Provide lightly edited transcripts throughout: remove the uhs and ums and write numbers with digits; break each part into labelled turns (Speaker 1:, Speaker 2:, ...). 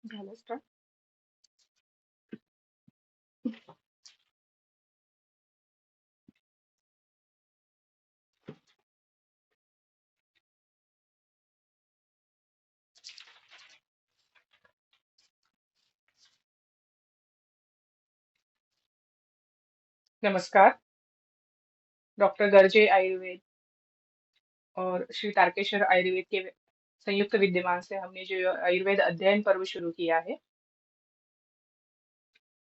Speaker 1: झालं स्टार्ट. नमस्कार. डॉक्टर गर्जे आयुर्वेद और श्री तारकेश्वर आयुर्वेद के संयुक्त विद्यमान से हमने जो आयुर्वेद अध्ययन पर्व शुरू किया है,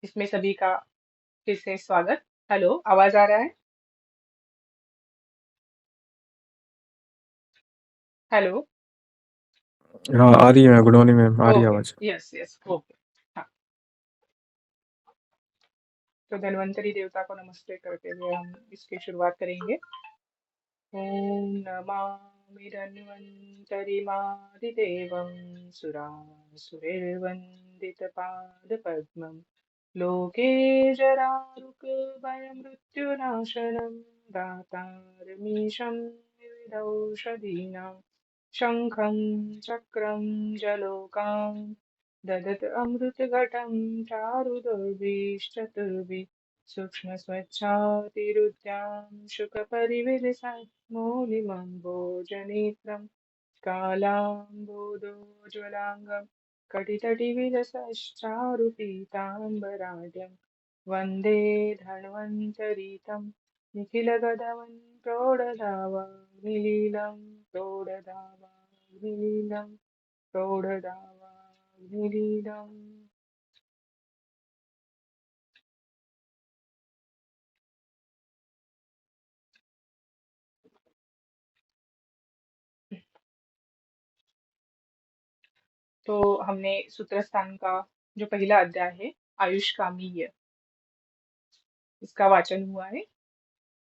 Speaker 1: इसमें सभी का फिर से स्वागत. हेलो, आवाज आ रहा है? हेलो.
Speaker 2: हाँ आ रही है. गुड मॉर्निंग मैम, आ रही है
Speaker 1: ओके.
Speaker 2: आवाज.
Speaker 1: Yes yes. ओके. हाँ. तो धन्वंतरी देवता को नमस्ते करते हुए हम इसकी शुरुआत करेंगे. ओम नमामि धन्वन्तरिमादिदेवं सुरासुरैर्वन्दितपादपद्मम् लोके जरारुकभयमृत्युनाशनं दातारमीशं विविधौषधीनां शङ्खं चक्रं जलोकां ददत अमृतघटं चारुदुर्भिश्चतुर्भिः सूक्ष्मस्वच्छातिरुद्यां शुकपरिविलसन्मूलिमम्बोजनेत्रं कालाम्बोदोज्ज्वलाङ्गं कटितटिविलसश्चारुपीताम्बराढ्यं वन्दे धन्वन्तरितं निखिलगदवं प्रौढधावाग्निलीलं प्रौढधावाग्निलीलं प्रौढधावाग्निलीलम्. तो हमने सूत्रस्थान का जो पहला अध्याय है, आयुष्कामीय, इसका वाचन हुआ है.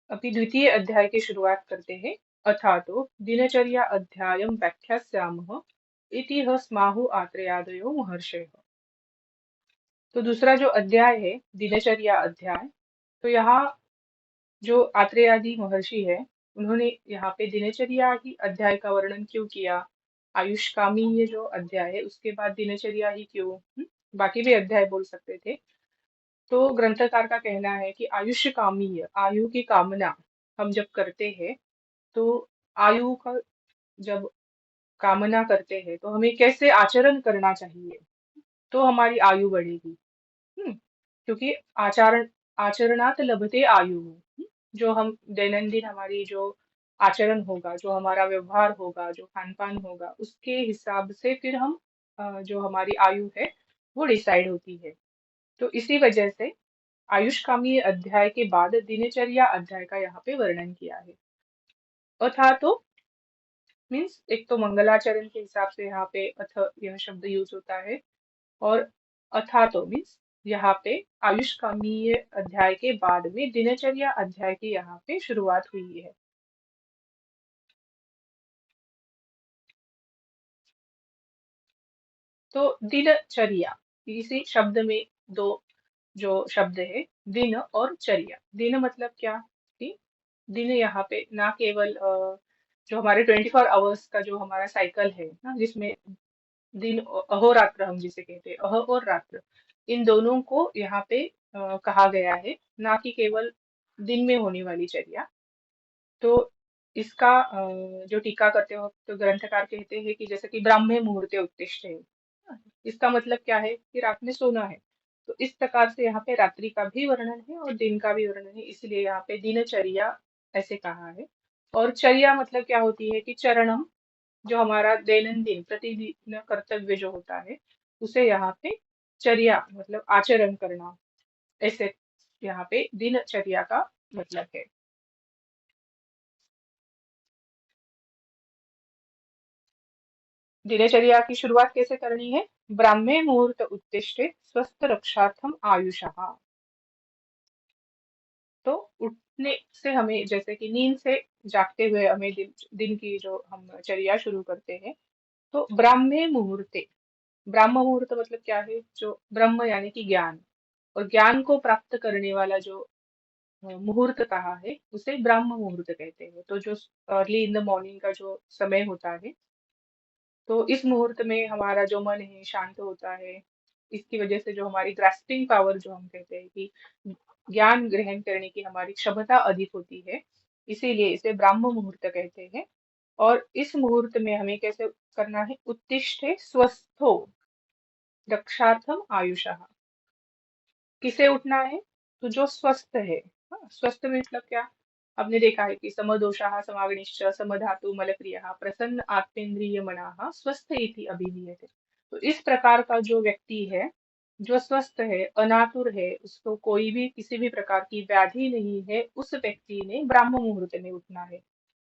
Speaker 1: अभी द्वितीय अध्याय की शुरुआत करते हैं. अथा तो दिनचर्या अध्यायं व्याख्यास्यामः इति ह स्माहु आत्रेयादयो महर्षयः. तो दूसरा जो अध्याय है, दिनचर्या अध्याय, तो यहाँ जो आत्रेयादि महर्षि है, उन्होंने यहाँ पे दिनचर्या ही अध्याय का वर्णन क्यों किया? आयुष्कामी ये जो अध्याय है उसके बाद दिनचर्या ही क्यों? बाकी भी अध्याय बोल सकते थे. तो ग्रंथकार का कहना है कि आयुष्य कामीय, आयु की कामना हम जब करते हैं, तो आयु का जब कामना करते हैं तो हमें कैसे आचरण करना चाहिए, तो हमारी आयु बढ़ेगी. हम्म क्योंकि आचरण आचरणात लभते आयु. जो हम दैनंदिन हमारी जो आचरण होगा, जो हमारा व्यवहार होगा, जो खान पान होगा, उसके हिसाब से फिर हम जो हमारी आयु है वो डिसाइड होती है. तो इसी वजह से आयुष्कामी अध्याय के बाद दिनचर्या अध्याय का यहाँ पे वर्णन किया है. अथा तो मीन्स एक तो मंगलाचरण के हिसाब से यहाँ पे अथ यह शब्द यूज होता है. और अथा तो मीन्स यहाँ पे आयुष्कामीय अध्याय के बाद में दिनचर्या अध्याय की यहाँ पे शुरुआत हुई है. तो दिनचर्या, इसी शब्द में दो जो शब्द है, दिन और चर्या. दिन मतलब क्या कि दिन यहाँ पे ना केवल जो हमारे 24 आवर्स का जो हमारा साइकिल है ना, जिसमें दिन अहोरात्र हम जिसे कहते हैं, अह और रात्र, इन दोनों को यहाँ पे कहा गया है, ना कि केवल दिन में होने वाली चर्या. तो इसका जो टीका करते वक्त ग्रंथकार कहते हैं कि जैसे कि ब्राह्मे मुहूर्ते उत्तिष्ठ है, इसका मतलब क्या है कि रात में सोना है. तो इस प्रकार से यहाँ पे रात्रि का भी वर्णन है और दिन का भी वर्णन है, इसलिए यहाँ पे दिनचर्या ऐसे कहा है. और चर्या मतलब क्या होती है कि चरणम, जो हमारा दैनंदिन प्रतिदिन कर्तव्य जो होता है, उसे यहाँ पे चर्या मतलब आचरण करना, ऐसे यहाँ पे दिनचर्या का मतलब है. दिनचर्या की शुरुआत कैसे करनी है? ब्राह्मे मुहूर्त उत्तिष्ठे स्वस्थ रक्षार्थम आयुषः. तो उठने से हमें, जैसे कि नींद से जागते हुए हमें दिन की जो हम चर्या शुरू करते हैं, तो ब्राह्मे मुहूर्ते, ब्राह्म मुहूर्त मतलब क्या है? जो ब्रह्म यानी कि ज्ञान, और ज्ञान को प्राप्त करने वाला जो मुहूर्त कहा है, उसे ब्राह्म मुहूर्त कहते हैं. तो जो अर्ली इन द मॉर्निंग का जो समय होता है, तो इस मुहूर्त में हमारा जो मन है शांत होता है। इसकी वजह से जो हमारी ग्रास्पिंग पावर जो हम कहते हैं कि ज्ञान ग्रहण करने की हमारी क्षमता अधिक होती है, इसीलिए इसे ब्राह्म मुहूर्त कहते हैं। और इस मुहूर्त में हमें कैसे करना है? उत्तिष्ठे स्वस्थो रक्षार्थम आयुषः। किसे उठना है? तो जो स्वस्थ है। हाँ, स्वस्थ में मतलब क्या? आपने देखा है कि समदोषाः समागनिश्च समधातु मलक्रियः प्रसन्न आत्मेन्द्रिय मनाः स्वस्थ इति अभिधीयते। तो इस प्रकार का जो व्यक्ति है, जो स्वस्थ है, अनातुर है, उसको कोई भी किसी भी प्रकार की व्याधि नहीं है, उस व्यक्ति ने ब्राह्म मुहूर्त में उठना है।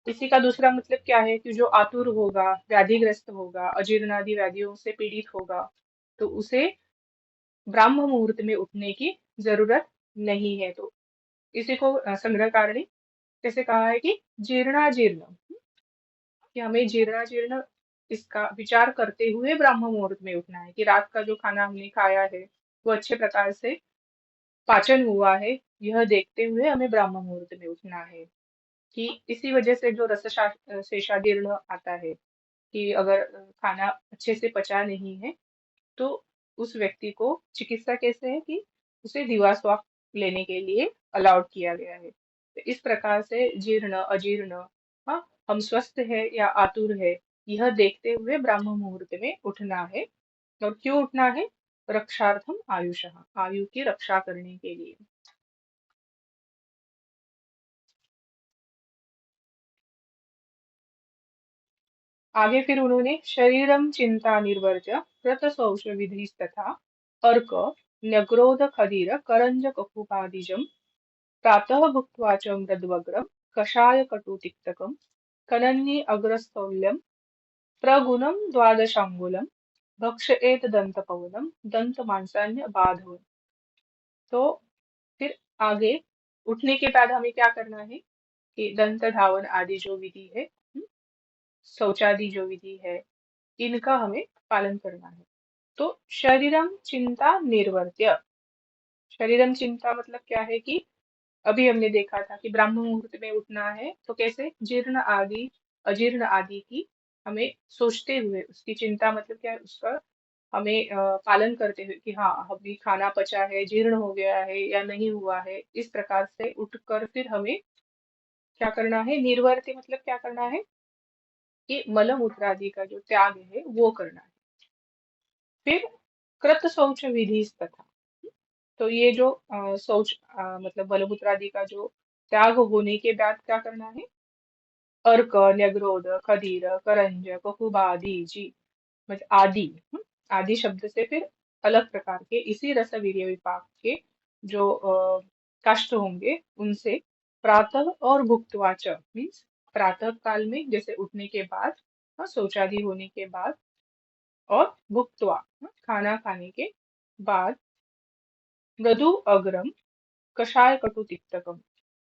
Speaker 1: इसी का दूसरा मतलब क्या है? कि जो आतुर होगा, व्याधिग्रस्त होगा, अजीर्णादि व्याधियों से पीड़ित होगा, तो उसे ब्राह्म मुहूर्त में उठने की जरूरत नहीं है। तो इसी को संग्रहकार ने कैसे कहा है कि जीर्णाजीर्ण, कि हमें जीर्णाजीर्ण इसका विचार करते हुए ब्राह्म मुहूर्त में उठना है, कि रात का जो खाना हमने खाया है वो अच्छे प्रकार से पाचन हुआ है, यह देखते हुए हमें ब्राह्म मुहूर्त में उठना है। कि इसी वजह से जो शेषाजीर्ण आता है, कि अगर खाना अच्छे से पचा नहीं है, तो उस व्यक्ति को चिकित्सा कैसे है कि उसे दिवास्वाप लेने के लिए अलाउड किया गया है। तो इस प्रकार से जीर्ण अजीर्ण, हाँ, हम स्वस्थ है या आतुर है, यह देखते हुए ब्राह्म मुहूर्त में उठना है। और क्यों उठना है? रक्षार्थम आयुषः, आयु की रक्षा करने के लिए। आगे फिर उन्होंने शरीरम चिंता निर्वर्त्य कृतशौच विधिस्तथा अर्क न्यग्रोध खदीर करंज ककुपादिजम प्रातः भुक्त्वा च मृद्वग्रं कषाय कटुतिक्तकं कनन्ये अग्रस्थौल्यं प्रगुणं द्वादशाङ्गुलं भक्षयेत दन्तपवनं दन्तमांसान्य बाधवन्। तो फिर आगे उठने के बाद हमें क्या करना है? कि दंत धावन आदि जो विधि है, शौचादि जो विधि है, इनका हमें पालन करना है। तो शरीरम चिंता निर्वर्त्य, शरीरम चिंता मतलब क्या है? कि अभी हमने देखा था कि ब्राह्म मुहूर्त में उठना है, तो कैसे? जीर्ण आदि अजीर्ण आदि की हमें सोचते हुए, उसकी चिंता मतलब क्या है? उसका हमें पालन करते हुए कि हाँ, अभी खाना पचा है, जीर्ण हो गया है या नहीं हुआ है, इस प्रकार से उठकर फिर हमें क्या करना है? निर्वर्त्य मतलब क्या करना है? कि मल मूत्र आदि का जो त्याग है वो करना है। फिर कृत शौच विधि तथा, तो ये जो शौच मतलब मलमूत्र आदि का जो त्याग होने के बाद क्या करना है? अर्क न्यग्रोध खदीर करंज ककुबादि जी, मतलब आदि, आदि शब्द से फिर अलग प्रकार के इसी रस वीर्य विपाक के जो काष्ठ होंगे, उनसे प्रातः और भुक्तवाच मीन्स प्रातः काल में जैसे उठने के बाद, शौचादि होने के बाद, और भुक्तवा खाना खाने के बाद, मृदु अग्रम कषाय कटु तिक्तकम,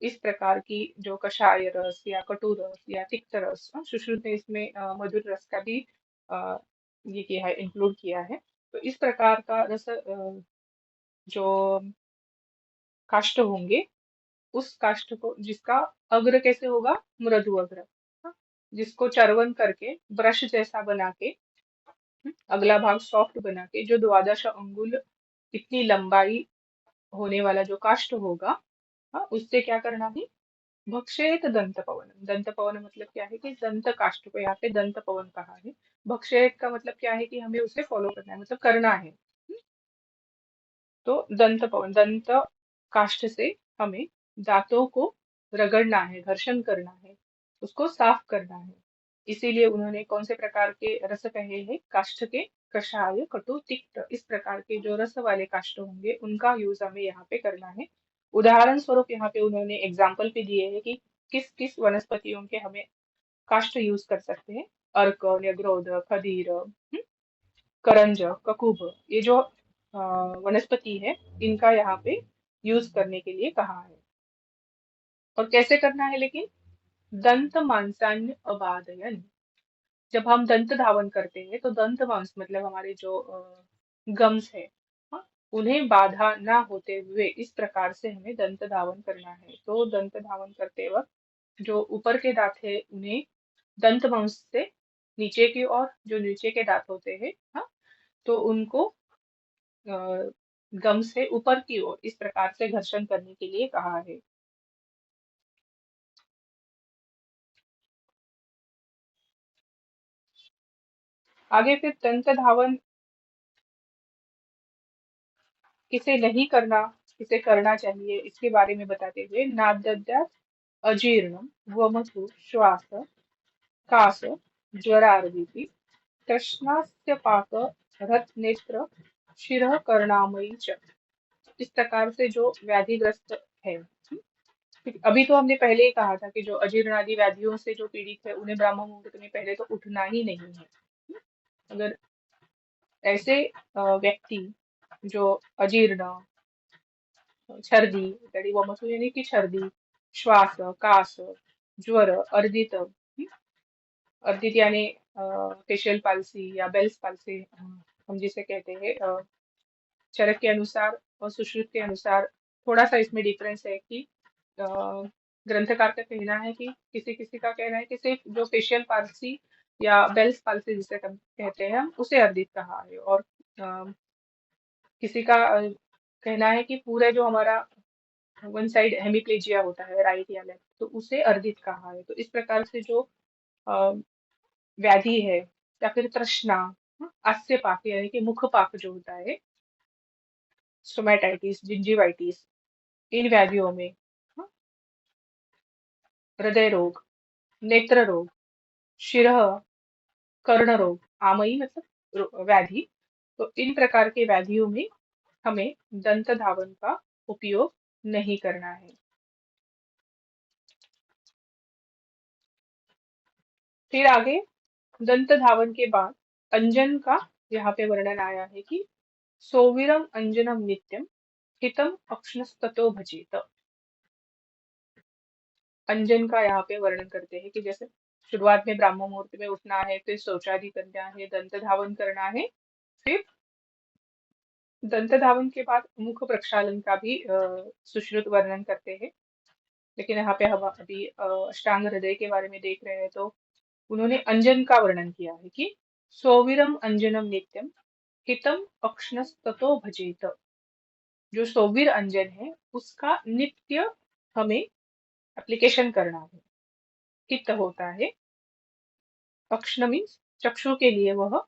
Speaker 1: इस प्रकार की जो कषाय रस या कटु रस या तिक्त रस, सुश्रुत ने इसमें मधुर रस का भी अ, ये किया है, इंक्लूड किया है। तो इस प्रकार का रस जो काष्ठ होंगे, उस काष्ठ को जिसका अग्र कैसे होगा? मृदु अग्र, हाँ, जिसको चर्वन करके ब्रश जैसा बना के, अगला भाग सॉफ्ट बना के, जो द्वादश अंगुल इतनी लंबाई होने वाला जो काष्ठ होगा, हाँ, उससे क्या करना है? भक्षेत दंत पवन, दंत पवन मतलब क्या है? कि दंत काष्ठ को यहाँ पे दंत पवन कहा है। भक्षेत का मतलब क्या है? कि हमें उसे फॉलो करना है, मतलब करना है। तो दंत पवन, दंत काष्ठ से हमें दांतों को रगड़ना है, घर्षण करना है, उसको साफ करना है। इसीलिए उन्होंने कौन से प्रकार के रस कहे हैं? काष्ठ के, कषाय कटु तिक्त, इस प्रकार के जो रस वाले काष्ठ होंगे उनका यूज हमें यहाँ पे करना है। उदाहरण स्वरूप यहाँ पे उन्होंने एग्जाम्पल भी दिए हैं कि किस किस वनस्पतियों के हमें काष्ठ यूज कर सकते हैं। अर्क, न्यग्रोध, खदीर, करंज, ककुभ, ये जो वनस्पति है, इनका यहाँ पे यूज करने के लिए कहा है। और कैसे करना है लेकिन? दंत मांसान्य अबादयन, जब हम दंत धावन करते हैं तो दंत मांस मतलब हमारे जो गम्स है, हाँ, उन्हें बाधा ना होते हुए इस प्रकार से हमें दंत धावन करना है। तो दंत धावन करते वक्त जो ऊपर के दांत है, उन्हें दंत मांस से नीचे की ओर जो नीचे के दांत होते हैं, हाँ, तो उनको गम से ऊपर की ओर इस प्रकार से घर्षण करने के लिए कहा है। आगे फिर दंत धावन किसे नहीं करना, किसे करना चाहिए, इसके बारे में बताते हुए नाद्यात् अजीर्णम वमतु श्वास कास ज्वरार्दिति तृष्णास्य पाक रत नेत्र शिरः करणामयी च। इस प्रकार से जो व्याधिग्रस्त है, अभी तो हमने पहले ही कहा था कि जो अजीर्ण आदि व्याधियों से जो पीड़ित है उन्हें ब्राह्म मुहूर्त में पहले तो उठना ही नहीं है। अगर ऐसे व्यक्ति जो अजीर्ण, छर्दी, वमसु यानी कि छर्दी, श्वास, कास, ज्वर, अर्दित, अर्दित यानी फेशियल पाल्सी या बेल्स पाल्सी, हम जिसे कहते हैं, चरक के अनुसार और सुश्रुत के अनुसार थोड़ा सा इसमें डिफरेंस है कि अ, ग्रंथकार का कहना है कि किसी किसी का कहना है कि सिर्फ जो फेशियल पाल्सी या बेल्स पाल्सी जिसे हम कहते हैं हम उसे अर्दित कहा है, और किसी का कहना है कि पूरे जो हमारा वन साइड हेमिप्लेजिया होता है, राइट या लेफ्ट, तो उसे अर्दित कहा है। तो इस प्रकार से जो अ, व्याधि है या फिर तृष्णा, आस्य पाक यानी कि मुख पाक जो होता है, स्टोमेटाइटिस, जिंजिवाइटिस, इन व्याधियों में हाँ, हृदय रोग, नेत्र रोग, शिरः, कर्ण रोग, आमई मतलब व्याधि, तो इन प्रकार के व्याधियों में हमें दंत धावन का उपयोग नहीं करना है। फिर आगे दंत धावन के बाद अंजन का यहाँ पे वर्णन आया है कि सोविरम अंजनम नित्यम हितम अक्ष्णस्ततो भजेत। अंजन का यहाँ पे वर्णन करते हैं कि जैसे शुरुआत में ब्राह्म मुहूर्त में उठना है, फिर शौचादि करना है, दंत धावन करना है, फिर दंत धावन के बाद मुख प्रक्षालन का भी सुश्रुत वर्णन करते हैं। लेकिन यहाँ पे हम अभी अष्टांग हृदय के बारे में देख रहे हैं, तो उन्होंने अंजन का वर्णन किया है कि सोविरम अंजनम नित्यम हितम अक्ष्णस्ततो भजेत। जो सोविर अंजन है उसका नित्य हमें एप्लीकेशन करना है। हित होता है, अक्ष्ण मीन्स चक्षु के लिए, वह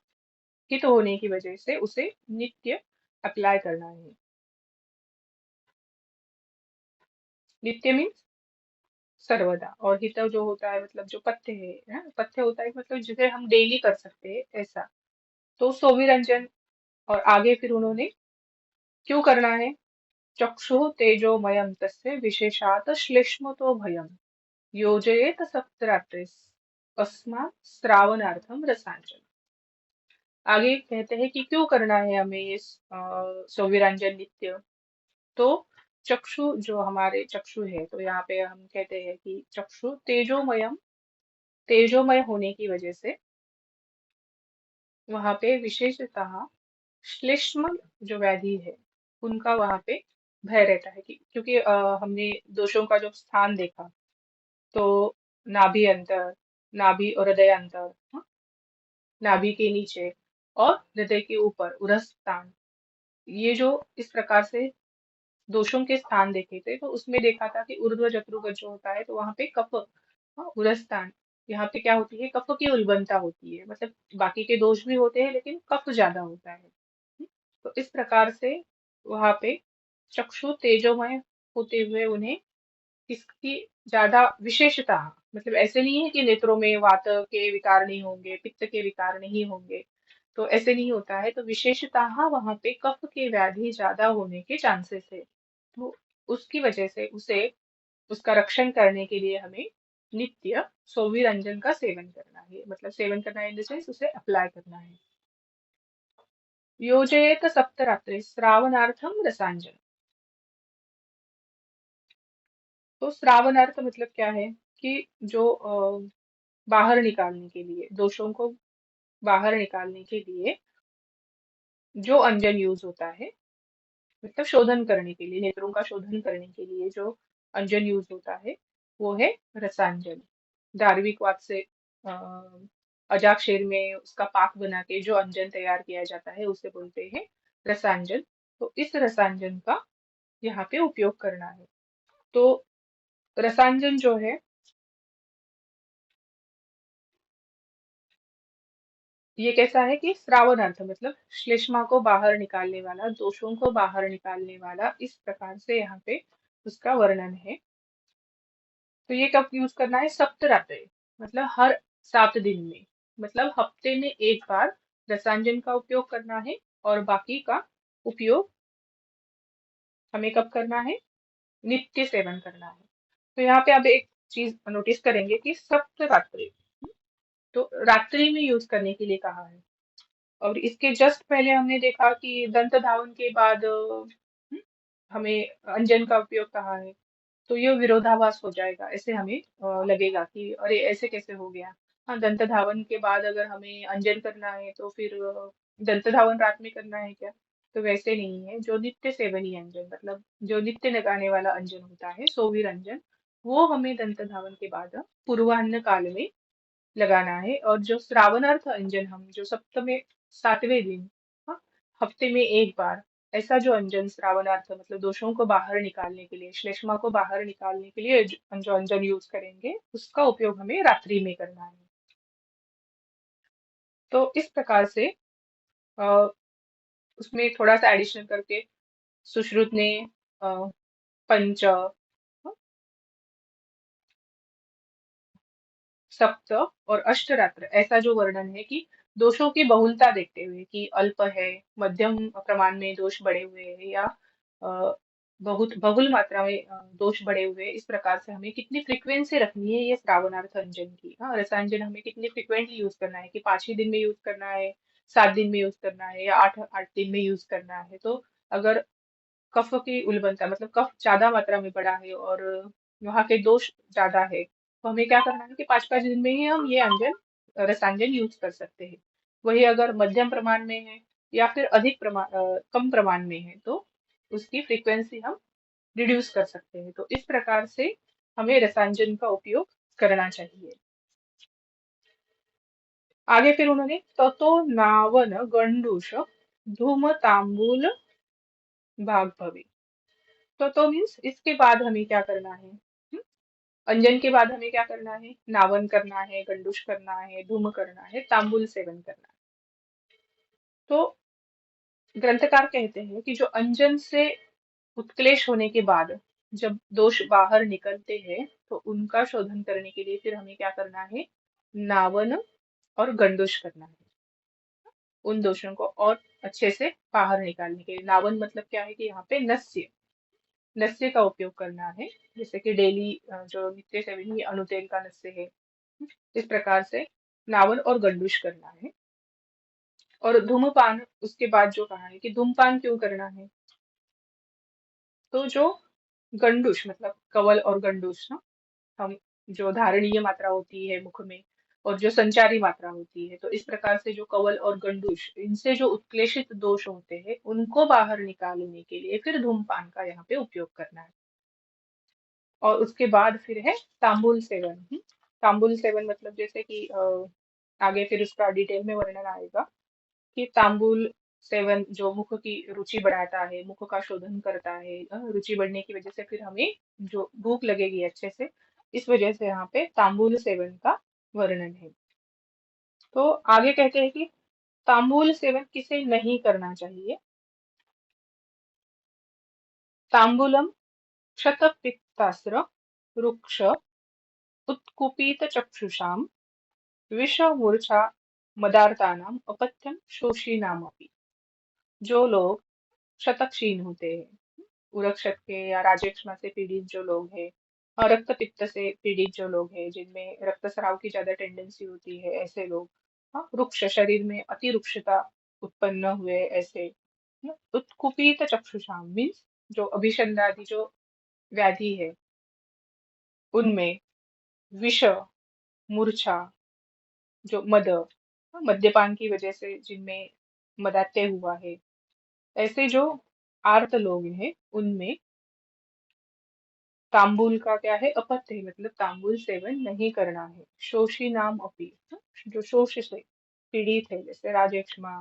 Speaker 1: हित होने की वजह से उसे नित्य अप्लाई करना है। नित्य मीन्स सर्वदा, और हित जो होता है मतलब जो पथ्य है, पथ्य होता है मतलब जिसे हम डेली कर सकते हैं ऐसा। तो सोविरंजन, और आगे फिर उन्होंने क्यों करना है, चक्षुः तेजोमयं तस्य विशेषात् श्लेष्मतो भयम् योजयेत सप्तरात्रिस् अस्मात् श्रावणार्थम रसांजन। आगे कहते हैं कि क्यों करना है हमें ये सोविरांजन नित्य। तो चक्षु जो हमारे चक्षु है, तो यहाँ पे हम कहते हैं कि चक्षु तेजोमयम, तेजोमय होने की वजह से वहां पे विशेषतः श्लेष्म जो व्याधि है उनका वहां पे भय रहता है, कि क्योंकि हमने दोषों का जो स्थान देखा, तो नाभि अंतर, नाभि और हृदय अंतर, हाँ, नाभि के नीचे और हृदय के ऊपर उरस स्थान, ये जो इस प्रकार से दोषों के स्थान देखे थे, तो उसमें देखा था कि ऊर्ध्व जत्रुगत जो होता है तो वहां पे कफ, हाँ, उरस स्थान, यहाँ पे क्या होती है, कफ की उल्बणता होती है, मतलब बाकी के दोष भी होते हैं लेकिन कफ ज्यादा होता है। तो इस प्रकार से वहां पे चक्षु तेजोमय होते हुए उन्हें इसकी ज्यादा विशेषता, मतलब ऐसे नहीं है कि नेत्रों में वात के विकार नहीं होंगे, पित्त के विकार नहीं होंगे, तो ऐसे नहीं होता है, तो विशेषतः वहां पे कफ के व्याधि ज्यादा होने के चांसेस है। तो उसकी वजह से उसे, उसका रक्षण करने के लिए हमें नित्य सोविरंजन का सेवन करना है, मतलब सेवन करना है इन द सेंस उसे अप्लाई करना है। योजयेत सप्तरात्रि श्रावणार्थम रसांजन। तो श्रावणार्थ मतलब क्या है कि जो बाहर निकालने के लिए, दोषों को बाहर निकालने के लिए जो अंजन यूज होता है, मतलब शोधन करने के लिए, नेत्रों का शोधन करने के लिए जो अंजन यूज होता है वो है रसांजन। दार्विक वाद से अजाक्षर में उसका पाक बना के जो अंजन तैयार किया जाता है उसे बोलते हैं रसांजन। तो इस रसांजन का यहाँ पे उपयोग करना है। तो रसांजन जो है ये कैसा है कि श्रावणार्थ मतलब श्लेष्मा को बाहर निकालने वाला, दोषों को बाहर निकालने वाला, इस प्रकार से यहाँ पे उसका वर्णन है। तो ये कब यूज करना है? सप्तरात्रि मतलब हर 7 दिन में, मतलब हफ्ते में एक बार रसांजन का उपयोग करना है। और बाकी का उपयोग हमें कब करना है? नित्य सेवन करना है। तो यहाँ पे आप एक चीज नोटिस करेंगे कि सप्तरात्रि, तो रात्रि में यूज करने के लिए कहा है। और इसके जस्ट पहले हमने देखा कि दंत धावन के बाद हमें अंजन का उपयोग कहा है। तो ये विरोधाभास हो जाएगा, ऐसे हमें लगेगा कि अरे ऐसे कैसे हो गया। हाँ, दंत धावन के बाद अगर हमें अंजन करना है तो फिर दंत धावन रात में करना है क्या? तो वैसे नहीं है। जो नित्य सेवनी अंजन मतलब जो नित्य लगाने वाला अंजन होता है, सोवीर अंजन, वो हमें दंत धावन के बाद पूर्वाह्न काल में लगाना है। और जो श्रावणार्थ अंजन हम जो सप्तमे 7वें दिन, हाँ, हफ्ते में एक बार, ऐसा जो अंजन श्रावणार्थ मतलब दोषों को बाहर निकालने के लिए, श्लेष्मा को बाहर निकालने के लिए जो अंजन यूज करेंगे उसका उपयोग हमें रात्रि में करना है। तो इस प्रकार से अ, उसमें थोड़ा सा एडिशन करके सुश्रुत ने पंच, सप्त और अष्टरात्र ऐसा जो वर्णन है कि दोषों की बहुलता देखते हुए कि अल्प है, मध्यम प्रमाण में दोष बढ़े हुए हैं, या बहुत बहुल मात्रा में दोष बढ़े हुए हैं, इस प्रकार से हमें कितनी फ्रीक्वेंसी रखनी है ये श्रावणार्थ अंजन की। हाँ, रसांजन हमें कितनी फ्रिक्वेंटली यूज करना है कि 5 ही दिन में यूज करना है, 7 दिन में यूज करना है, या आठ आठ दिन में यूज करना है। तो अगर कफ की उल्बणता मतलब कफ ज्यादा मात्रा में बढ़ा है और वहाँ के दोष ज्यादा है, तो हमें क्या करना है कि 5 5 दिन में ही हम ये अंजन रसांजन यूज कर सकते हैं। वही अगर मध्यम प्रमाण में है या फिर अधिक प्रमाण कम प्रमाण में है तो उसकी फ्रीक्वेंसी हम रिड्यूस कर सकते हैं। तो इस प्रकार से हमें रसांजन का उपयोग करना चाहिए। आगे फिर उन्होंने ततो नावन गंडूष धूम तांबूल भाग भवे। तो मीन्स इसके बाद हमें क्या करना है? अंजन के बाद हमें क्या करना है? नावन करना है, गंडूश करना है, धूम करना है, तांबुल सेवन करना है। तो ग्रंथकार कहते हैं कि जो अंजन से उत्क्लेश होने के बाद जब दोष बाहर निकलते हैं तो उनका शोधन करने के लिए फिर हमें क्या करना है? नावन और गंडूश करना है, उन दोषों को और अच्छे से बाहर निकालने के लिए। नावन मतलब क्या है कि यहाँ पे नस्य, नस्य का उपयोग करना है। जैसे कि डेली जो नित्य सेवनी अनुतेल का नस्य है, इस प्रकार से नावन और गंडूश करना है। और धूमपान उसके बाद जो कहा है कि धूमपान क्यों करना है? तो जो गंडूश मतलब कवल और गंडूश ना, हम जो धारणीय मात्रा होती है मुख में और जो संचारी मात्रा होती है, तो इस प्रकार से जो कवल और गंडूश इनसे जो उत्क्लेशित दोष होते हैं उनको बाहर निकालने के लिए फिर धूमपान का यहाँ पे उपयोग करना है। और उसके बाद फिर है तांबुल सेवन। तांबुल सेवन मतलब जैसे कि आगे फिर उसका डिटेल में वर्णन आएगा कि तांबुल सेवन जो मुख की रुचि बढ़ाता है, मुख का शोधन करता है। रुचि बढ़ने की वजह से फिर हमें जो भूख लगेगी अच्छे से, इस वजह से यहाँ पे तांबुल सेवन का वर्णन है। तो आगे कहते हैं कि तांबुल सेवन किसे नहीं करना चाहिए? तांबुलम क्षतपित्तास्त्र रुक्ष उत्कुपित चक्षुषाम विषमूर्छा मदार्तानाम अपथ्यम शोषिनामपि। जो लोग शतक्षीण होते हैं, उरक्षक के या राजक्षमा से पीड़ित जो लोग हैं, और रक्त पित्त से पीड़ित जो लोग हैं, जिनमें रक्तस्राव की ज्यादा टेंडेंसी होती है, ऐसे लोग, हाँ, रुक्ष शरीर में अति रुक्षता उत्पन्न हुए ऐसे, उत्कुपित चक्षुषाम मीन्स जो अभिसंधादि जो व्याधि है उनमें, विष, मूर्छा, जो मद, हाँ, मद्यपान की वजह से जिनमें मदात्य हुआ है, ऐसे जो आर्त लोग हैं उनमें तांबुल का क्या है, अपत्य है, मतलब तांबुल सेवन नहीं करना है। शोषी नाम अपी, जो शोष से पीड़ित है, जैसे राजयक्ष्मा,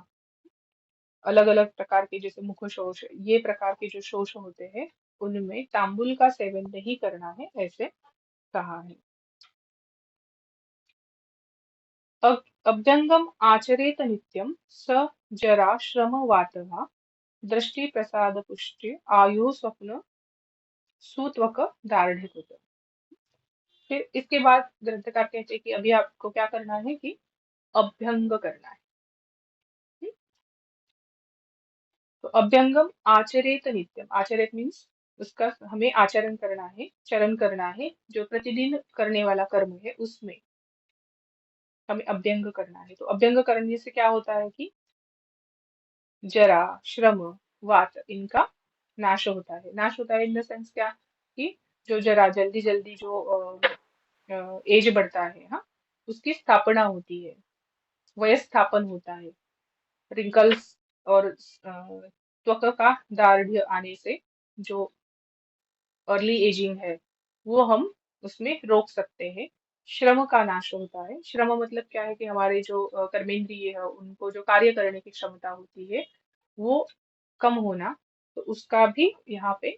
Speaker 1: अलग अलग प्रकार के जैसे मुख शोष, ये प्रकार के जो शोष होते हैं, उनमें तांबुल का सेवन नहीं करना है, ऐसे कहा है। अभ्यंगम आचरेत नित्यम स जरा श्रम वातः दृष्टि प्रसाद पुष्टि आयु स्वप्न सुत्वक दार्ढ्यकृत। फिर इसके बाद ग्रंथकार कहते हैं कि अभी आपको क्या करना है कि अभ्यंग करना है। हम्म? तो अभ्यंगम आचरेत नित्यम, आचरेत मीन्स उसका हमें आचरण करना है, चरण करना है, जो प्रतिदिन करने वाला कर्म है उसमें हमें अभ्यंग करना है। तो अभ्यंग करने से क्या होता है कि जरा श्रम वात इनका नाश होता है। नाश होता है इन द सेंस क्या कि जो जरा जल्दी जल्दी जो एज बढ़ता है, हाँ, उसकी स्थापना होती है, वयस्थापन होता है, रिंकल्स और त्वक का दार्ढ्य आने से जो अर्ली एजिंग है वो हम उसमें रोक सकते हैं। श्रम का नाश होता है। श्रम मतलब क्या है कि हमारे जो कर्मेंद्रिय है उनको जो कार्य करने की क्षमता होती है वो कम होना, तो उसका भी यहाँ पे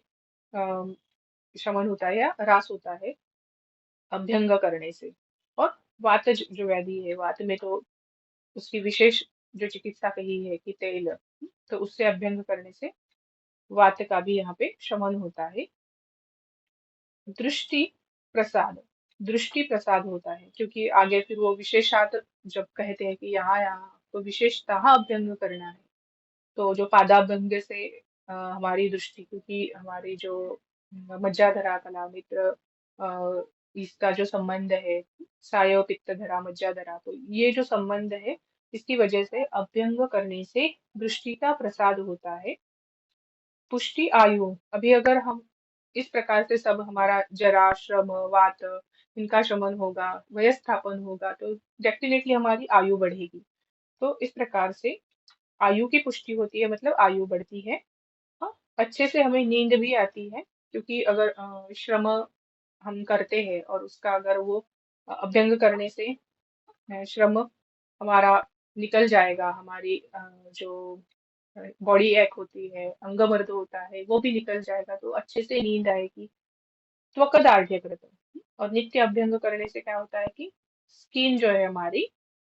Speaker 1: अम, शमन होता है या ह्रास होता है अभ्यंग करने से। और वात जो व्याधि है, वात में तो उसकी विशेष जो चिकित्सा कही है कि तेल, तो उससे अभ्यंग करने से वात का भी यहाँ पे शमन होता है। दृष्टि प्रसाद, दृष्टि प्रसाद होता है, क्योंकि आगे फिर वो विशेषात जब कहते हैं कि यहाँ यहाँ तो विशेषतः अभ्यंग करना है, तो जो पादाभ्यंग से हमारी दृष्टि, क्योंकि हमारी जो मज्जाधरा कला मित्र इसका जो संबंध है, सायो पित्त धरा मज्जाधरा, तो ये जो संबंध है इसकी वजह से अभ्यंग करने से दृष्टि का प्रसाद होता है। पुष्टि आयु, अभी अगर हम इस प्रकार से सब हमारा जरा श्रम वात इनका शमन होगा, वयस्थापन होगा, तो डेफिनेटली हमारी आयु बढ़ेगी। तो इस प्रकार से आयु की पुष्टि होती है, मतलब आयु बढ़ती है। हाँ, अच्छे से हमें नींद भी आती है, क्योंकि अगर श्रम हम करते हैं और उसका अगर वो अभ्यंग करने से श्रम हमारा निकल जाएगा, हमारी जो बॉडी एक होती है, अंगमर्द होता है, वो भी निकल जाएगा, तो अच्छे से नींद आएगी। त्वकदार्ढ्य कृत, और नित्य अभ्यंग करने से क्या होता है कि स्किन जो है हमारी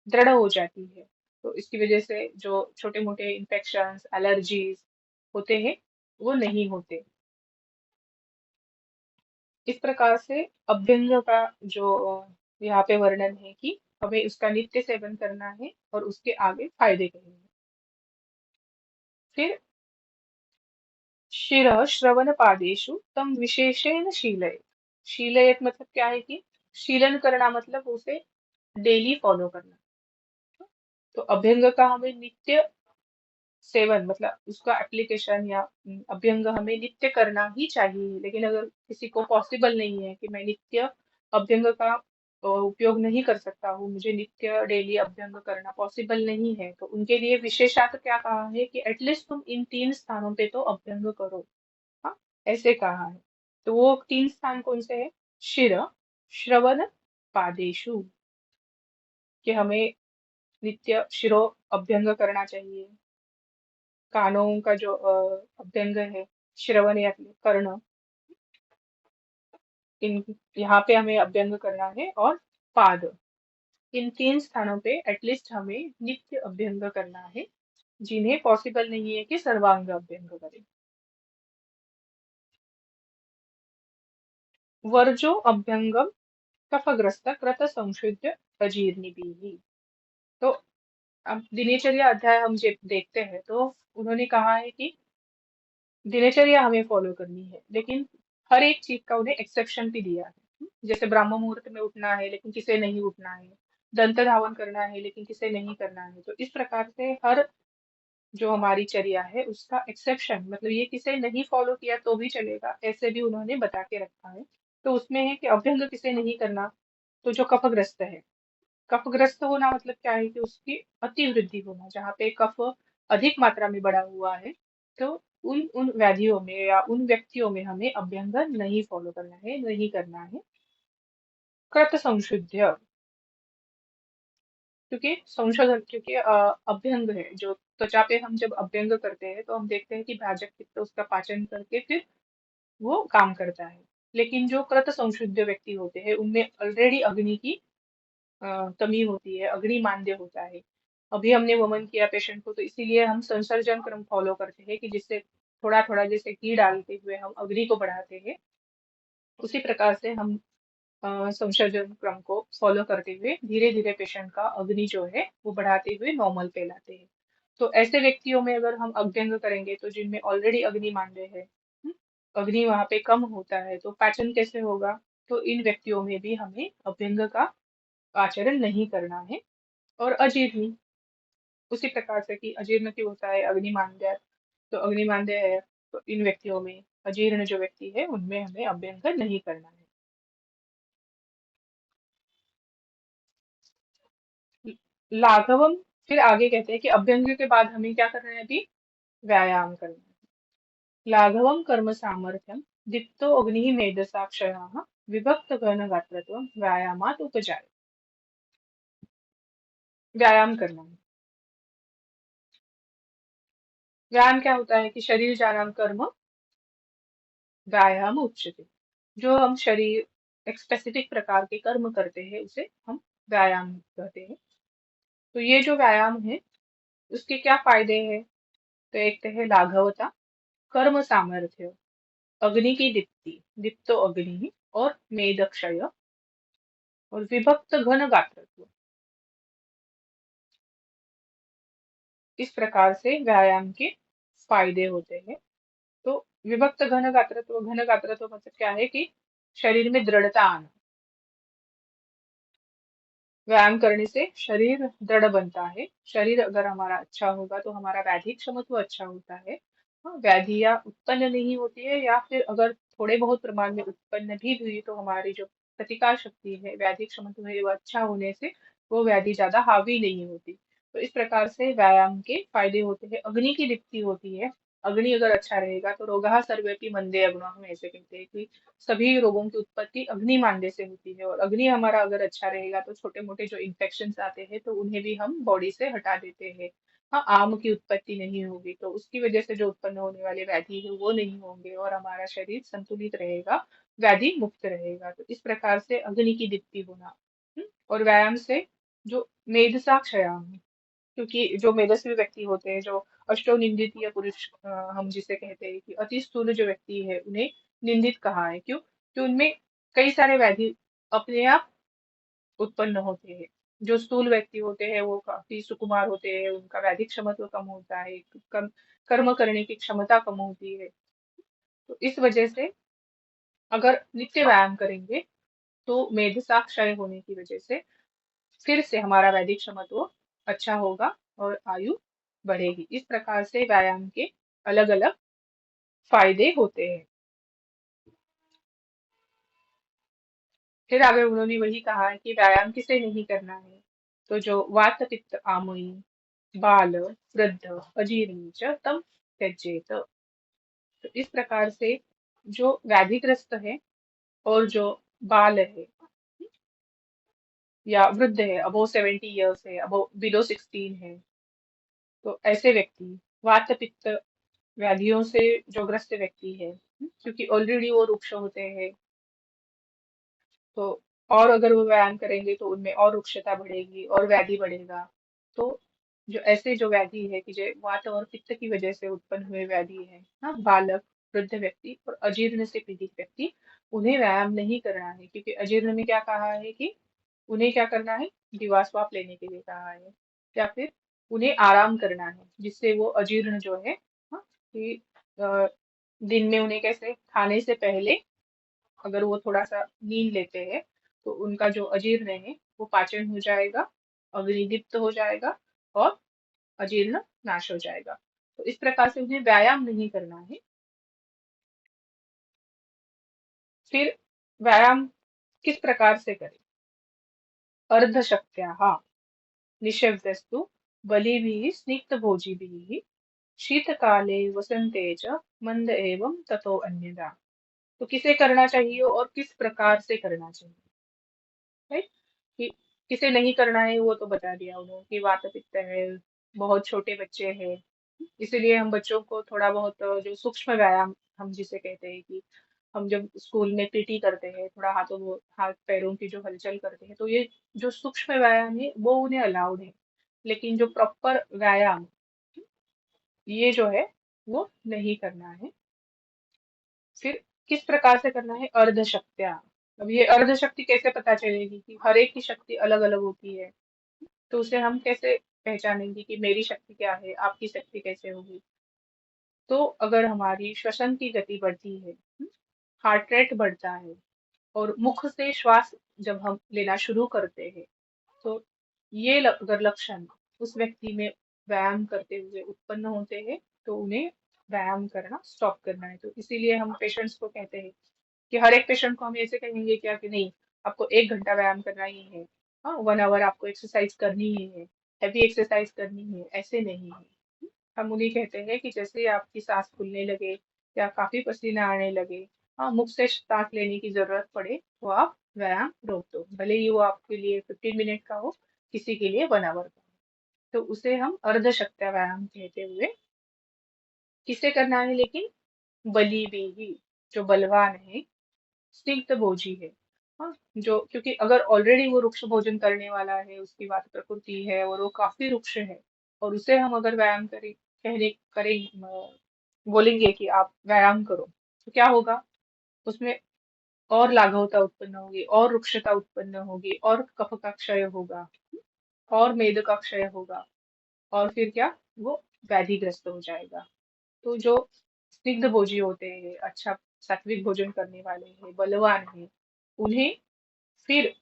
Speaker 1: दृढ़ हो जाती है, तो इसकी वजह से जो छोटे मोटे इन्फेक्शंस एलर्जीज होते हैं वो नहीं होते। इस प्रकार से अभ्यंग का जो यहाँ पे वर्णन है कि हमें उसका नित्य सेवन करना है और उसके आगे फायदे कहेंगे। फिर शिर श्रवण पादेशु तम विशेषेण शीलयेत। शीलयेत मतलब क्या है कि शीलन करना मतलब उसे डेली फॉलो करना। तो अभ्यंग का हमें नित्य सेवन मतलब उसका एप्लीकेशन या अभ्यंग हमें नित्य करना ही चाहिए। लेकिन अगर किसी को पॉसिबल नहीं है कि मैं नित्य अभ्यंग का उपयोग नहीं कर सकता हूँ, मुझे नित्य डेली अभ्यंग करना पॉसिबल नहीं है, तो उनके लिए विशेषात क्या कहा है कि एटलीस्ट तुम इन 3 स्थानों पे तो अभ्यंग करो। हाँ, ऐसे कहा है। तो वो 3 स्थान कौन से है? शिर, श्रवण, पादेशु, कि हमें नित्य शिरो अभ्यंग करना चाहिए। कानों का जो अभ्यंग है, श्रवण या कर्ण, इन यहाँ पे हमें अभ्यंग करना है। और पाद, इन 3 स्थानों पे एटलीस्ट हमें नित्य अभ्यंग करना है, जिन्हें पॉसिबल नहीं है कि सर्वांग अभ्यंग करें। वर्जो अभ्यंगम कफग्रस्त कृत संशुद्ध अजीर्णिभिः। तो अब दिनचर्या अध्याय हम देखते हैं, तो उन्होंने कहा है कि दिनचर्या हमें फॉलो करनी है, लेकिन हर एक चीज का उन्हें एक्सेप्शन भी दिया है। जैसे ब्रह्म मुहूर्त में उठना है लेकिन किसे नहीं उठना है, दंत धावन करना है लेकिन किसे नहीं करना है, तो इस प्रकार से हर जो हमारी चर्या है उसका एक्सेप्शन, मतलब ये किसे नहीं फॉलो किया तो भी चलेगा, ऐसे भी उन्होंने बता के रखा है। तो उसमें है कि अभ्यंग किसे नहीं करना, तो जो कफग्रस्त है। कफग्रस्त होना मतलब क्या है कि उसकी अति वृद्धि होना, जहाँ पे कफ अधिक मात्रा में बढ़ा हुआ है, तो उन उन व्याधियों में या उन व्यक्तियों में हमें अभ्यंग नहीं फॉलो करना है, नहीं करना है। कृत संशुद्ध, क्योंकि संशोधन, क्योंकि अभ्यंग है जो त्वचा पे हम जब अभ्यंग करते हैं तो हम देखते हैं कि भाजक पित्त उसका पाचन करके फिर वो काम करता है। लेकिन जो कृत संशुद्ध व्यक्ति होते हैं उनमें ऑलरेडी अग्नि की कमी होती है, अग्नि मांद्य होता है। अभी हमने वमन किया पेशेंट को, तो इसीलिए हम संसर्जन क्रम फॉलो करते हैं कि जिससे थोड़ा थोड़ा जैसे घी डालते हुए हम अग्नि को बढ़ाते हैं, उसी प्रकार से हम संशोधन क्रम को फॉलो करते हुए धीरे धीरे पेशेंट का अग्नि जो है वो बढ़ाते हुए नॉर्मल पे लाते हैं। तो ऐसे व्यक्तियों में अगर हम अभ्यंग करेंगे तो जिनमें ऑलरेडी अग्नि मांद्य है, अग्नि वहां पे कम होता है, तो पाचन कैसे होगा? तो इन व्यक्तियों में भी हमें अभ्यंग का आचरण नहीं करना है। और अजीर्णी, उसी प्रकार से कि अजीर्ण क्यों होता है? अग्निमांद्य, तो अग्निमांद्य है, तो इन व्यक्तियों में अजीर्ण जो व्यक्ति है उनमें हमें अभ्यंग नहीं करना है। लाघवम, फिर आगे कहते हैं कि अभ्यंग के बाद हमें क्या करना है? अभी व्यायाम करना है। लाघवम कर्म सामर्थ्यम दीप्तो अग्नि मेधसा क्षयाः विभक्त घन गात्रत्व व्यायामात उपजाय। व्यायाम करना है। व्यायाम क्या होता है? कि शरीर जानाम कर्म व्यायाम उच्यते। जो हम शरीर एक स्पेसिफिक प्रकार के कर्म करते हैं उसे हम व्यायाम कहते हैं। तो ये जो व्यायाम है उसके क्या फायदे हैं? तो एक तो है लाघवता, कर्म सामर्थ्य, अग्नि की दीप्ति, दीप्तो अग्नि, और मेदक्षय, और विभक्त घन गात्रत्व। इस प्रकार से व्यायाम के फायदे होते हैं। तो विभक्त घन गात्रत्व मतलब क्या है? कि शरीर में दृढ़ता आना। व्यायाम करने से शरीर दृढ़ बनता है। शरीर अगर हमारा अच्छा होगा तो हमारा वैधि क्षमत्व अच्छा होता है। हाँ, व्याधियां उत्पन्न नहीं होती है, या फिर अगर थोड़े बहुत प्रमाण में उत्पन्न भी हुई तो हमारी जो प्रतिकार शक्ति है, व्याधि क्षमत्व है, वो अच्छा होने से वो व्याधि ज्यादा हावी नहीं होती। तो इस प्रकार से व्यायाम के फायदे होते हैं। अग्नि की दीप्ति होती है। अग्नि अगर अच्छा रहेगा तो रोगाः सर्वेपि मंदे अग्नौ, हम ऐसे कहते हैं कि सभी रोगों की उत्पत्ति अग्नि मांद्य से होती है। और अग्नि हमारा अगर अच्छा रहेगा तो छोटे मोटे जो इन्फेक्शन आते हैं तो उन्हें भी हम बॉडी से हटा देते हैं। हाँ, आम की उत्पत्ति नहीं होगी तो उसकी वजह से जो उत्पन्न होने वाले व्याधि है वो नहीं होंगे, और हमारा शरीर संतुलित रहेगा, व्याधि मुक्त रहेगा। तो इस प्रकार से अग्नि की दीप्ति होना। और व्यायाम से जो मेधसा क्षयाम, क्योंकि जो मेधावी व्यक्ति होते हैं, जो अष्टो निंदित या पुरुष हम जिसे कहते हैं कि अति स्थूल जो व्यक्ति है उन्हें निंदित कहा है। क्यों? कि उनमें कई सारे व्याधि अपने आप उत्पन्न होते हैं। जो स्थूल व्यक्ति होते हैं वो काफी सुकुमार होते हैं, उनका वैधिक क्षमत्व कम होता है, कम कर्म करने की क्षमता कम होती है। तो इस वजह से अगर नित्य व्यायाम करेंगे तो मेधसा क्षय होने की वजह से फिर से हमारा वैदिक क्षमत्व अच्छा होगा और आयु बढ़ेगी। इस प्रकार से व्यायाम के अलग अलग फायदे होते हैं। फिर आगे उन्होंने वही कहा है कि व्यायाम किसे नहीं करना है? तो जो वात पित्त आमयी, बाल, वृद्ध, अजीर्णी च तम त्यजेत। तो इस प्रकार से जो व्याधिग्रस्त है और जो बाल है या वृद्ध है, अबो 70 ईयर्स है, अबो बिलो 16 है, तो ऐसे व्यक्ति, वात पित्त व्याधियों से जो ग्रस्त व्यक्ति है, क्योंकि ऑलरेडी वो रुक्ष होते हैं, तो और अगर वो व्यायाम करेंगे तो उनमें और रुक्षता बढ़ेगी और व्याधि बढ़ेगा। तो जो ऐसे जो व्याधि है कि जो वात और पित्त की वजह से उत्पन्न हुए व्याधि है, हाँ, बालक, वृद्ध व्यक्ति और अजीर्ण से पीड़ित व्यक्ति, उन्हें व्यायाम नहीं करना है। क्योंकि अजीर्ण में क्या कहा है? कि उन्हें क्या करना है? जीवाश्वाप लेने के लिए कहा है, या फिर उन्हें आराम करना है, जिससे वो अजीर्ण जो है, हाँ, कि दिन में उन्हें कैसे खाने से पहले अगर वो थोड़ा सा नींद लेते हैं तो उनका जो अजीर्ण है वो पाचन हो जाएगा, अग्निदीप्त हो जाएगा, और अजीर्ण नाश हो जाएगा। तो इस प्रकार से उन्हें व्यायाम नहीं करना है। फिर व्यायाम किस प्रकार से करें? अर्धशक्त्या निःशब्दस्तु बलिभिः स्निग्धभोजिभिः शीतकाले वसंते च मंद एवं ततो अन्यदा। तो किसे करना चाहिए और किस प्रकार से करना चाहिए, राइट? कि किसे नहीं करना है वो तो बता दिया उन्होंने कि वात पित्त है, बहुत छोटे बच्चे हैं, इसीलिए हम बच्चों को थोड़ा बहुत जो सूक्ष्म व्यायाम हम जिसे कहते हैं कि हम जब स्कूल में पीटी करते हैं, थोड़ा हाथ पैरों की जो हलचल करते हैं, तो ये जो सूक्ष्म व्यायाम है वो उन्हें अलाउड है। लेकिन जो प्रॉपर व्यायाम ये जो है वो नहीं करना है। फिर किस प्रकार से करना है? अर्ध शक्त्या। अब ये अर्ध शक्ति कैसे पता चलेगी कि हर एक की शक्ति अलग अलग होती है, तो उसे हम कैसे पहचानेंगे कि मेरी शक्ति क्या है, आपकी शक्ति कैसे होगी? तो अगर हमारी श्वसन की गति बढ़ती है, हार्ट रेट बढ़ता है, और मुख से श्वास जब हम लेना शुरू करते हैं, तो ये अगर लक्षण उस व्यक्ति में व्यायाम करते हुए उत्पन्न होते हैं, तो उन्हें व्यायाम करना स्टॉप करना है। तो इसीलिए हम पेशेंट्स को कहते हैं कि हर एक पेशेंट को हम ऐसे कहेंगे क्या कि नहीं, आपको 1 घंटा व्यायाम करना ही है, हाँ 1 आवर आपको एक्सरसाइज करनी ही है, हैवी एक्सरसाइज करनी है, ऐसे नहीं है। हम उन्हें कहते हैं कि जैसे आपकी सांस फूलने लगे या काफी पसीना आने लगे, हाँ मुख से सांस लेने की जरूरत पड़े, तो आप व्यायाम रोक दो, भले ही वो आपके लिए 15 मिनट का हो, किसी के लिए 1 आवर का हो। तो उसे हम अर्धशक्त्या व्यायाम कहते हुए किसे करना है लेकिन? बली भी ही, जो बलवान है, स्निग्ध भोजी है, हाँ जो, क्योंकि अगर ऑलरेडी वो रुक्ष भोजन करने वाला है, उसकी बात प्रकृति है और वो काफी रुक्ष है, और उसे हम अगर व्यायाम करें, कहने करें, बोलेंगे कि आप व्यायाम करो, तो क्या होगा? उसमें और लाघवता उत्पन्न होगी, और रुक्षता उत्पन्न होगी, और कफ का क्षय होगा, और मेद का क्षय होगा, और फिर क्या, वो व्याधिग्रस्त हो जाएगा। तो जो स्निग्ध भोजी होते हैं, अच्छा सात्विक भोजन करने वाले हैं, बलवान हैं, उन्हें फिर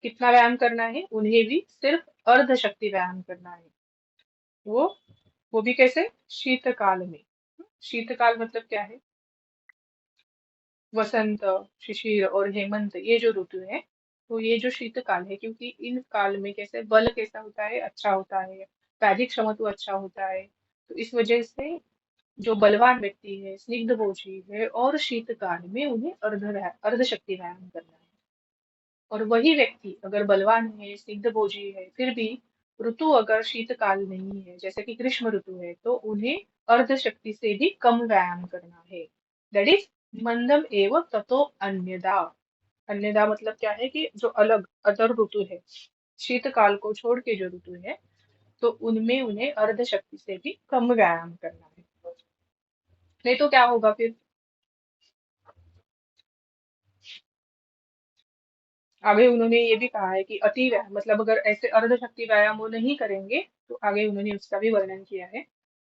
Speaker 1: कितना व्यायाम करना है? उन्हें भी सिर्फ अर्ध शक्ति व्यायाम करना है। वो वो भी कैसे? शीतकाल में। शीतकाल मतलब क्या है? वसंत, शिशिर और हेमंत, ये जो ऋतु है, तो ये जो शीतकाल है, क्योंकि इन काल में कैसे बल कैसा होता है? अच्छा होता है, वैदिक क्षमत्व अच्छा होता है। तो इस वजह से जो बलवान व्यक्ति है, स्निग्ध भोजी है, और शीतकाल में उन्हें अर्ध शक्ति व्यायाम करना है। और वही व्यक्ति अगर बलवान है, सिद्ध भोजी है, फिर भी ऋतु अगर शीतकाल नहीं है, जैसे कि ग्रीष्म ऋतु है, तो उन्हें अर्ध शक्ति से भी कम व्यायाम करना है। दैट इज मंदम एवं ततो अन्यदा। अन्यदा मतलब क्या है कि जो अलग अदर ऋतु है, शीतकाल को छोड़ के जो ऋतु है, तो उनमें उन्हें अर्ध शक्ति से भी कम व्यायाम करना है। नहीं तो क्या होगा फिर? आगे उन्होंने ये भी कहा है कि अति व्यायाम, मतलब अगर ऐसे अर्ध शक्ति व्यायाम वो नहीं करेंगे, तो आगे उन्होंने उसका भी वर्णन किया है।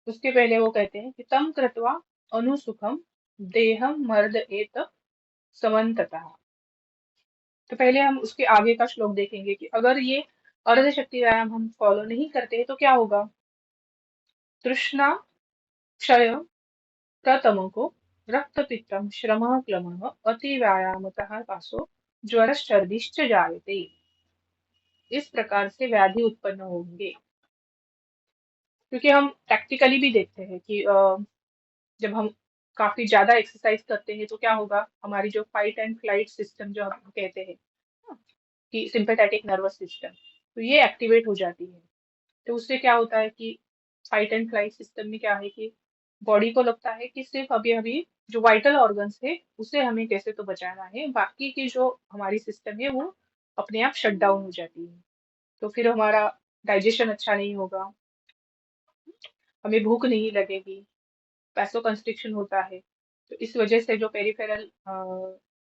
Speaker 1: उसके पहले वो कहते हैं कि तम कृत्वा अनुसुखम देहम मर्द एत समन्ततः। तो पहले हम उसके आगे का श्लोक देखेंगे कि अगर ये अर्ध शक्ति व्यायाम हम फॉलो नहीं करते तो क्या होगा? तृष्णा क्षय प्रतमको रक्त पित्तम श्रम क्लम अति व्यायामतः पासो ज्वरश्चर्दिश्च जायते। इस प्रकार से व्याधि उत्पन्न होंगे। क्योंकि हम प्रैक्टिकली भी देखते हैं कि जब हम काफी ज्यादा एक्सरसाइज करते हैं तो क्या होगा? हमारी जो फाइट एंड फ्लाइट सिस्टम जो हम कहते हैं, हाँ, कि सिंपैथेटिक नर्वस सिस्टम, तो ये एक्टिवेट हो जाती है। तो उससे क्या होता है कि फाइट एंड फ्लाइट सिस्टम में क्या है कि बॉडी को लगता है कि सिर्फ अभी अभी जो वाइटल ऑर्गन्स है उसे हमें कैसे तो बचाना है, बाकी की जो हमारी सिस्टम है वो अपने आप शट डाउन हो जाती है। तो फिर हमारा डाइजेशन अच्छा नहीं होगा, हमें भूख नहीं लगेगी, वैसो कंस्ट्रिक्शन होता है। तो इस वजह से जो पेरिफेरल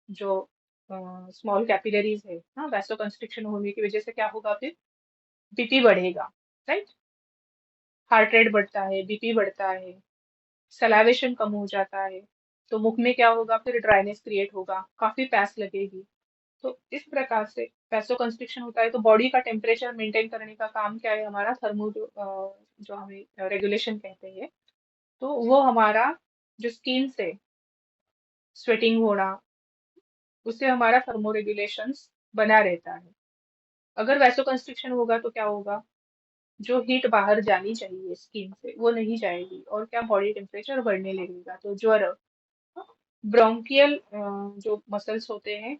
Speaker 1: जो स्मॉल कैपिलरीज है, हाँ वैसो कंस्ट्रिक्शन होने की वजह से क्या होगा? फिर बीपी बढ़ेगा, राइट? हार्ट रेट बढ़ता है, बीपी बढ़ता है, सलाइवेशन कम हो जाता है, तो मुख में क्या होगा? फिर ड्राइनेस क्रिएट होगा, काफी प्यास लगेगी। तो इस प्रकार से वैसो कंस्ट्रिक्शन होता है। तो बॉडी का टेम्परेचर मेंटेन करने का काम क्या है हमारा? थर्मो जो हमें रेगुलेशन कहते हैं, तो वो हमारा जो स्किन से स्वेटिंग होना, उससे हमारा थर्मो रेगुलेशंस बना रहता है। अगर वैसो कंस्ट्रिक्शन होगा तो क्या होगा? जो हीट बाहर जानी चाहिए स्किन से वो नहीं जाएगी, और क्या बॉडी टेम्परेचर बढ़ने लगेगा, तो ज्वर, ब्रोंकियल जो मसल्स होते हैं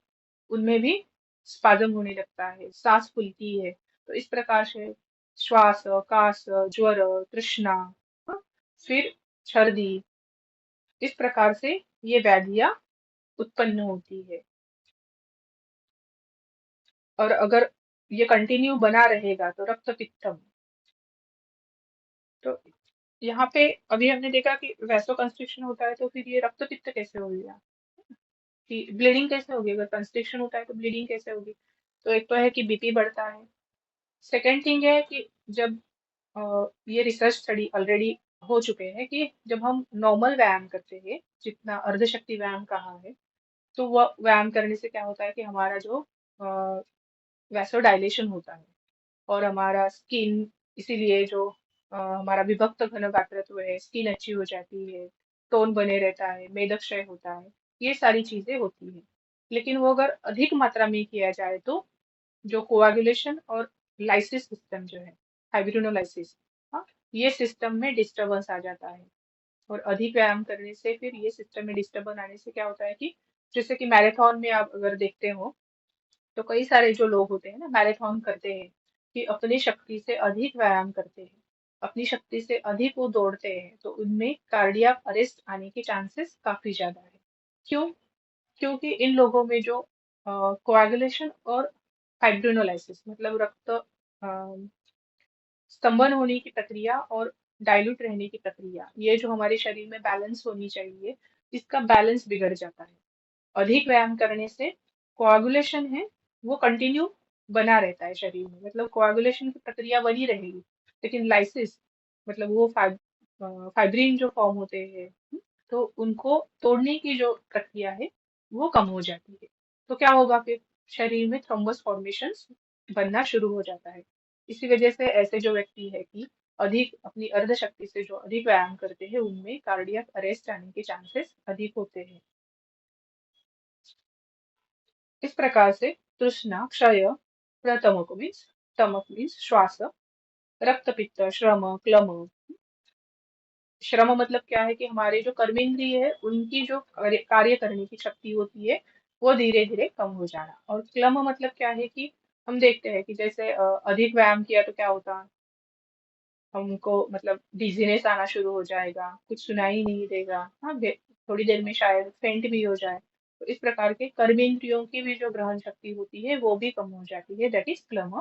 Speaker 1: उनमें भी स्पाज्म होने लगता है, सांस फूलती है। तो इस प्रकार से श्वास, कास, ज्वर, तृष्णा, हाँ, फिर सर्दी, इस प्रकार से ये व्याधियां उत्पन्न होती है। और अगर ये कंटिन्यू बना रहेगा तो रक्त पित्तम। तो यहाँ पे अभी हमने देखा कि वैसो कंस्ट्रिक्शन होता है, तो फिर ये रक्त पित्त कैसे हो गया, कि ब्लीडिंग कैसे होगी, अगर कंस्ट्रिक्शन होता है तो ब्लीडिंग कैसे होगी। तो एक तो है कि बीपी बढ़ता है। सेकेंड थिंग है कि जब ये रिसर्च स्टडी ऑलरेडी हो चुके हैं कि जब हम नॉर्मल व्यायाम करते हैं, जितना अर्धशक्ति व्यायाम कहा है, तो वह व्यायाम करने से क्या होता है कि हमारा जो वैसो डायलेशन होता है, और हमारा स्किन, इसीलिए जो हमारा विभक्त घन गात्रत्व है, स्किन अच्छी हो जाती है, टोन बने रहता है, मेदक्षय होता है, ये सारी चीजें होती है। लेकिन वो अगर अधिक मात्रा में किया जाए तो जो कोआगुलेशन और लाइसिस सिस्टम जो है, फाइब्रिनोलाइसिस, हाँ, ये सिस्टम में डिस्टरबेंस आ जाता है। और अधिक व्यायाम करने से फिर ये सिस्टम में डिस्टरबेंस आने से क्या होता है कि जैसे कि मैराथन में आप अगर देखते हो, तो कई सारे जो लोग होते हैं ना मैराथन करते हैं, कि अपनी शक्ति से अधिक व्यायाम करते हैं, अपनी शक्ति से अधिक वो दौड़ते हैं, तो उनमें कार्डियक अरेस्ट आने के चांसेस काफी ज्यादा है। क्यों? क्योंकि इन लोगों में जो कोएगुलेशन और फाइब्रिनोलाइसिस मतलब रक्त स्तंभन होने की प्रक्रिया और डाइल्यूट रहने की प्रक्रिया, ये जो हमारे शरीर में बैलेंस होनी चाहिए, इसका बैलेंस बिगड़ जाता है। अधिक व्यायाम करने से कोआगुलेशन है वो कंटिन्यू बना रहता है शरीर में, मतलब कोआगुलेशन की प्रक्रिया बनी रहेगी, लेकिन लाइसिस मतलब वो फाइब्रिन जो फॉर्म होते हैं, तो उनको तोड़ने की जो प्रक्रिया है वो कम हो जाती है। तो क्या होगा फिर, शरीर में थ्रोम्बस फॉर्मेशन बनना शुरू हो जाता है। इसी वजह से ऐसे जो व्यक्ति है कि अधिक अपनी अर्ध शक्ति से जो अधिक व्यायाम करते हैं उनमें कार्डियक अरेस्ट आने के चांसेस अधिक होते हैं। इस प्रकार से तृष्णा, क्षय, प्रतमक मीन्स, तमक मीन्स श्वास, रक्तपित्त, श्रम, क्लम। श्रम मतलब क्या है कि हमारे जो कर्मेंद्रिय है उनकी जो कार्य करने की शक्ति होती है वो धीरे धीरे कम हो जाना। और क्लम मतलब क्या है कि हम देखते हैं कि जैसे अधिक व्यायाम किया तो क्या होता, हमको मतलब डिजीनेस आना शुरू हो जाएगा, कुछ सुनाई नहीं देगा, हाँ, थोड़ी देर में शायद फेंट भी हो जाए। तो इस प्रकार के कर्मेंद्रियों की भी जो ग्रहण शक्ति होती है वो भी कम हो जाती है, दैट इज क्लम।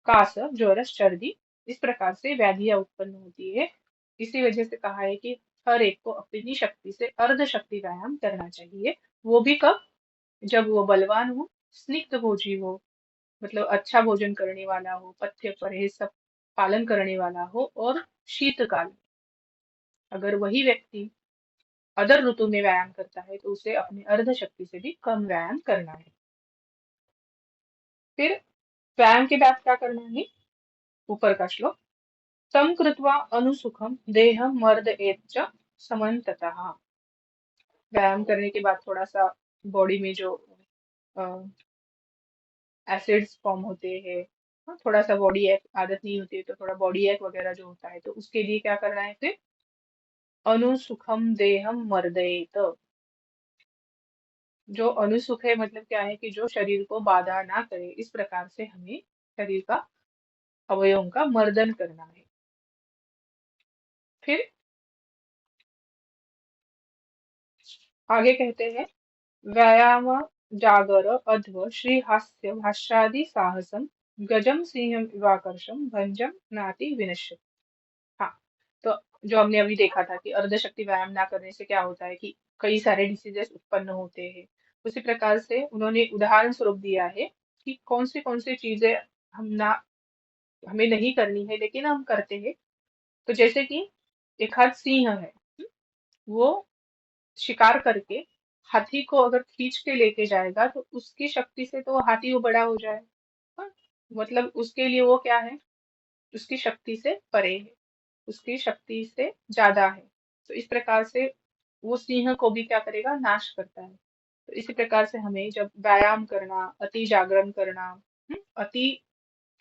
Speaker 1: कास, जोरस, सर्दी, इस प्रकार से व्याधियां उत्पन्न होती है। इसी वजह से कहा है कि हर एक को अपनी शक्ति से अर्ध शक्ति व्यायाम करना चाहिए। वो भी कब? जब वो बलवान हो, स्निग्ध भोजी हो, मतलब अच्छा भोजन करने वाला हो, पथ्य परहेज सब पालन करने वाला हो, और शीतकाल में। अगर वही व्यक्ति अदर ऋतु में व्यायाम करता है तो उसे अपनी अर्ध शक्ति से भी कम व्यायाम करना है। फिर व्यायाम के बाद क्या करना है? ऊपर का श्लोक, तं कृत्वा अनुसुखम देहं मर्दयेत् च समन्ततः। व्यायाम करने के बाद थोड़ा सा बॉडी में जो एसिड्स फॉर्म होते हैं, हाँ, थोड़ा सा बॉडी एक आदत नहीं होती है तो थोड़ा बॉडी एक वगैरह जो होता है, तो उसके लिए क्या करना है फिर? अनुसुखम देहम मर्दयेत। जो अनुसुख है मतलब क्या है कि जो शरीर को बाधा ना करे, इस प्रकार से हमें शरीर का अवयवों का मर्दन करना है। फिर आगे कहते हैं, व्यायाम जागर अध्व श्रीहास्य भाष्यादि साहसम गजम सिंहम इवाकर्षम भंजम नाति विनश्यति। हाँ, तो जो हमने अभी देखा था कि अर्धशक्ति व्यायाम ना करने से क्या होता है कि कई सारे डिसीजेस उत्पन्न होते हैं, उसी प्रकार से उन्होंने उदाहरण स्वरूप दिया है कि कौन सी चीजें हम ना, हमें नहीं करनी है लेकिन हम करते हैं। तो जैसे कि एक हाथ सिंह है, वो शिकार करके हाथी को अगर खींच के लेके जाएगा तो उसकी शक्ति से तो हाथी वो बड़ा हो जाए, हाँ, मतलब उसके लिए वो क्या है, उसकी शक्ति से परे है, उसकी शक्ति से ज्यादा है। तो इस प्रकार से वो सिंह को भी क्या करेगा, नाश करता है। तो इसी प्रकार से हमें जब व्यायाम करना, अति जागरण करना, अति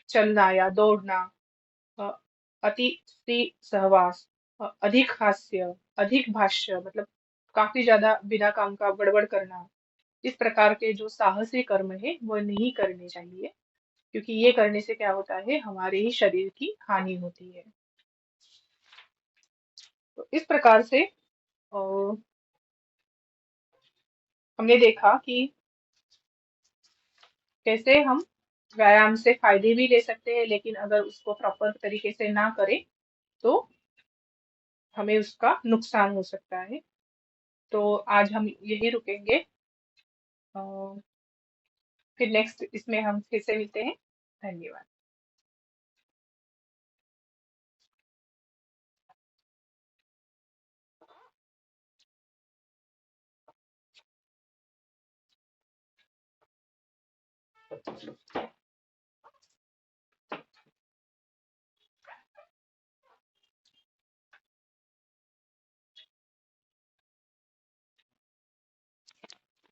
Speaker 1: चलना या दौड़ना, अ, अति सी सहवास, अधिक हास्य, अधिक भाष्य, मतलब काफी ज्यादा बिना काम का बड़बड़ करना। इस प्रकार के जो साहसी कर्म है वो नहीं करने चाहिए, क्योंकि ये करने से क्या होता है, हमारे ही शरीर की हानि होती है। तो इस प्रकार से हमने देखा कि कैसे हम व्यायाम से फायदे भी ले सकते हैं, लेकिन अगर उसको प्रॉपर तरीके से ना करें तो हमें उसका नुकसान हो सकता है। तो आज हम यही रुकेंगे। अ, फिर नेक्स्ट इसमें हम फिर से मिलते हैं। धन्यवाद।